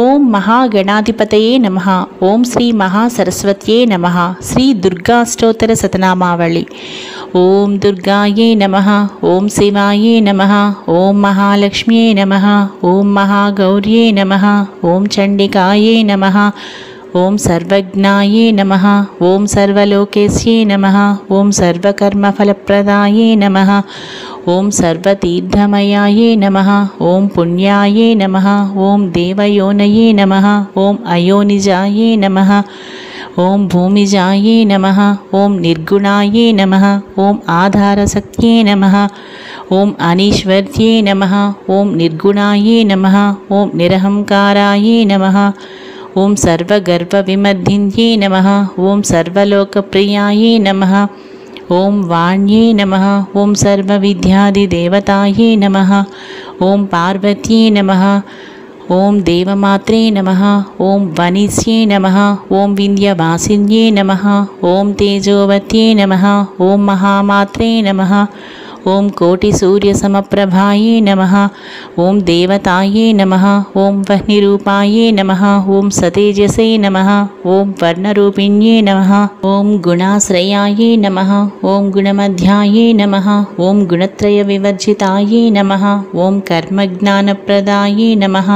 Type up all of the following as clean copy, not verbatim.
ఓం మహాగణాధిపతయే నమః. ఓం శ్రీ మహాసరస్వత్యే నమః. శ్రీ దుర్గాష్టోత్తర శతనామావళి. ఓం దుర్గాయే నమః. ఓం శివాయే నమః. ఓం మహాలక్ష్మ్యే నమః. ఓం మహాగౌర్యే నమః. ఓం చండికాయే నమః. ఓం సర్వజ్ఞాయే నమః. ఓం సర్వలోకేశ్యే నమః. ఓం సర్వకర్మఫలప్రదాయే నమః. ఓం సర్వతీర్థమయాయే నమః. ఓం పుణ్యాయే నమః. ఓం దేవయోనయే నమః. ఓం అయోనిజాయే నమః. ఓం భూమిజాయే నమః. ఓం నిర్గుణాయే నమః. ఓం ఆధారశక్త్యే నమః. ఓం అనీశ్వర్యే నమః. ఓం నిర్గుణాయే నమః. ఓం నిరహంకారాయే నమః. ఓం సర్వగర్వవిమర్ధిన్యే నమః. ఓం సర్వలోకప్రియాయే నమః. ఓం వాణ్యే నమః. ఓం సర్వవిద్యాదిదేవతాయే నమః. ఓం పార్వత్యే నమః. ఓం దేవమాత్రే నమః. ఓం వనిస్యే నమః. ఓం వింధ్యవాసిన్యే నమః. ఓం తేజోవత్యే నమః. ఓం మహామాత్రే నమః. ఓం కోటిసూర్యసమప్రభాయే నమః. ఓం దేవతాయే నమః. ఓం వహ్నిరూపాయే నమః. ఓం సతేజసే నమః. ఓం వర్ణరూపిణ్యే నమః. ఓం గుణాశ్రయాయే నమః. ఓం గుణమధ్యాయే నమః. ఓం గుణత్రయ వివర్జితాయే నమః. ఓం కర్మజ్ఞానప్రదాయే నమః.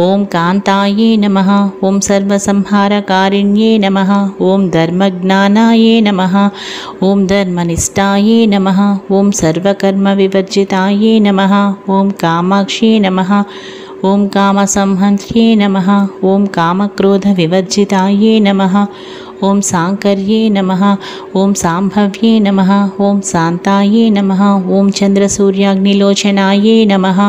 ఓం కాంతాయే నమః. ఓం సర్వసంహారకారిణ్యే నమః. ఓం ధర్మజ్ఞానాయే నమః. ఓం ధర్మనిష్టాయే నమః. ఓం సర్వకర్మవివర్జితాయే నమః. ఓం కామాక్ష్యే నమః. ఓం కామసంహంత్ర్యే నమః. ఓం కామక్రోధవివర్జితాయే నమః. ఓం సాంకర్యే నమః. ఓం సాంభవ్యే నమః. ఓం శాంతాయే నమః. ఓం చంద్రసూర్యాగ్నిలోచనాయే నమః.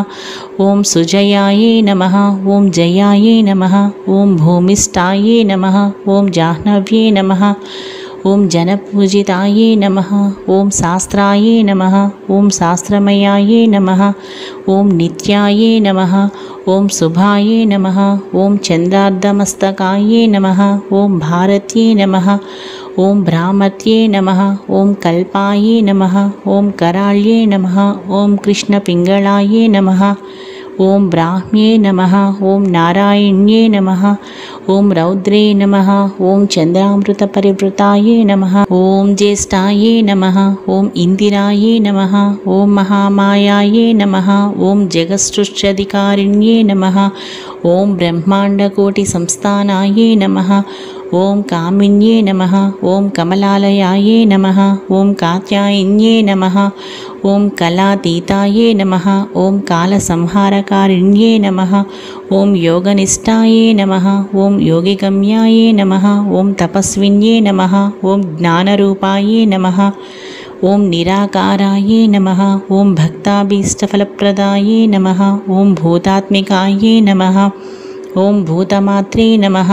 ఓం సుజయాయే నమః. ఓం జయాయే నమః. ఓం భూమిష్టాయే నమః. ఓం జాహ్నవ్యే నమః. ఓం జనపూజితాయే నమః. ఓం శాస్త్రాయే నమః. ఓం శాస్త్రమయాయే నమః. ఓం నిత్యాయే నమః. ఓం శుభాయే నమః. ఓం చంద్రార్ధమస్తకాయే నమః. ఓం భారత్యే నమః. ఓం భ్రామత్యే నమః. ఓం కల్పాయే నమః. ఓం కరాళ్యే నమః. ఓం కృష్ణపింగళాయే నమః. ఓం బ్రాహ్మ్యే నమః. ఓం నారాయణ్యే నమః. ఓం రౌద్రే నమః. ఓం చంద్రామృతపరివృతాయే నమః. ఓం జ్యేష్ఠాయే నమః. ఓం ఇందిరాయే నమః. ఓం మహామాయాయే నమః. ఓం జగత్సృష్ట్యధికారిణ్యే నమః. ఓం బ్రహ్మాండకోటి సంస్థానాయే నమః. ఓం కామిన్యే నమః. ఓం కమలాలయాయే నమః. ఓం కాత్యాయన్యే నమః. ఓం కళాతీతాయే నమః. ఓం కాలసంహారకారిణ్యే నమః. ఓం యోగనిష్టాయే నమః. ఓం యోగిగమ్యాయే నమః. ఓం తపస్విన్యే నమః. ఓం జ్ఞానరూపాయే నమః. ఓం నిరాకారాయే నమః. ఓం భక్తాభీష్టఫలప్రదాయే నమః. ఓం భూతాత్మికాయే నమః. ఓం భూతమాత్రే నమః.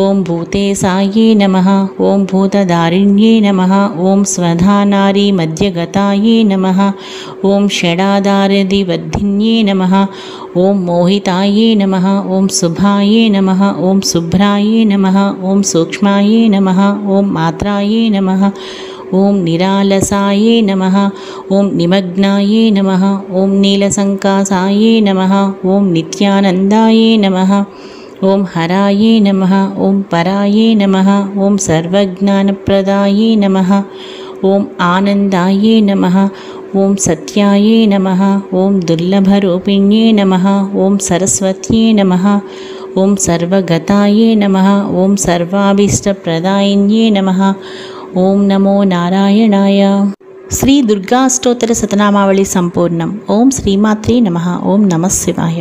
ఓం భూతేశాయే నమః. ఓం భూతదారిణ్యే నమః. ఓం స్వధానారీ మధ్యగతాయే నమః. ఓం షడాధారదివర్ధిన్యే నమః. ఓం మోహితాయే నమః. ఓం శుభాయే నమః. ఓం శుభ్రాయే నమః. ఓం సూక్ష్మాయే నమః. ఓం మాత్రాయే నమః. ఓం నిరాలసాయే నమః. ఓం నిమగ్నాయే నమః. ఓం నీలసంకాసాయే నమః. ఓం నిత్యానందాయే నమః. ఓం హరాయే నమః. ఓం పరాయే నమః. ఓం సర్వజ్ఞానప్రదాయే నమః. ఓం ఆనందాయే నమః. ఓం సత్యాయే నమః. ఓం దుర్లభరూపిణ్యే నమః. ఓం సరస్వత్యే నమః. ఓం సర్వగతాయే నమః. ఓం సర్వాభీష్టప్రదాయిన్యే నమః. ఓం నమో నారాయణాయ. శ్రీ దుర్గాష్టోత్తర శతనామావళి సంపూర్ణం. ఓం శ్రీమాత్రే నమః. ఓం నమః శివాయ.